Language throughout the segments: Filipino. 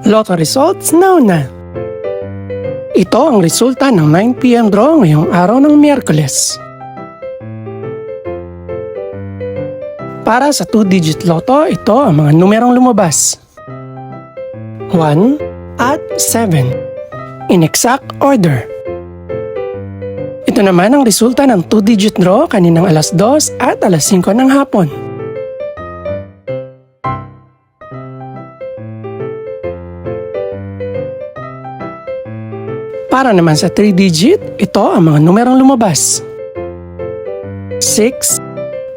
Lotto results now na. Ito ang resulta ng 9 PM draw ngayong araw ng Miyerkules. Para sa 2-digit lotto, ito ang mga numerong lumabas. 1 at 7. In exact order. Ito naman ang resulta ng 2-digit draw kaninang alas 2 at alas 5 ng hapon. Para naman sa 3-digit, ito ang mga numerong lumabas. 6,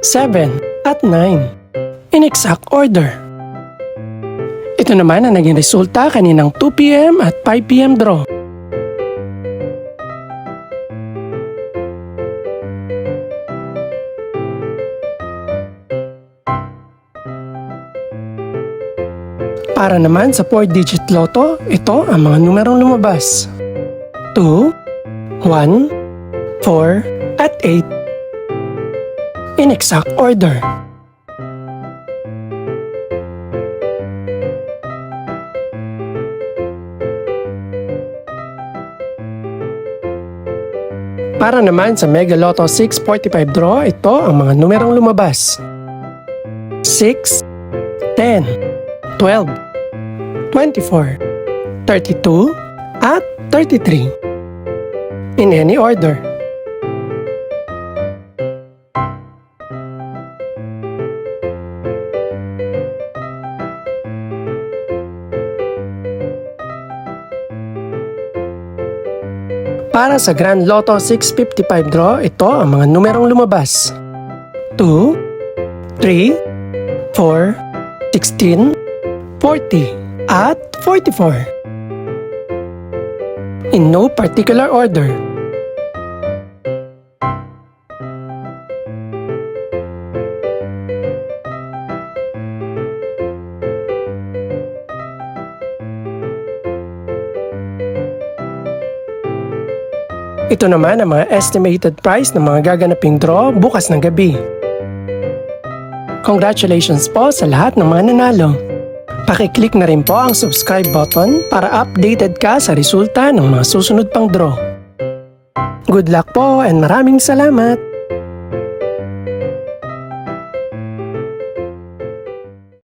7, at 9. In exact order. Ito naman ang naging resulta kaninang 2 PM at 5 PM draw. Para naman sa 4-digit lotto, ito ang mga numerong lumabas. 2, 1, 4, at 8. In exact order. Para naman sa Mega Lotto 645 draw, ito ang mga numerong lumabas. 6, 10, 12, 24, 32, at 33. In any order. Para sa Grand Lotto 655 draw, ito ang mga numerong lumabas. 2, 3, 4, 16, 40, at 44. In no particular order. Ito naman ang mga estimated price ng mga gaganaping draw bukas ng gabi. Congratulations po sa lahat ng mga nanalo. Pakiclick na rin po ang subscribe button para updated ka sa resulta ng mga susunod pang draw. Good luck po and maraming salamat!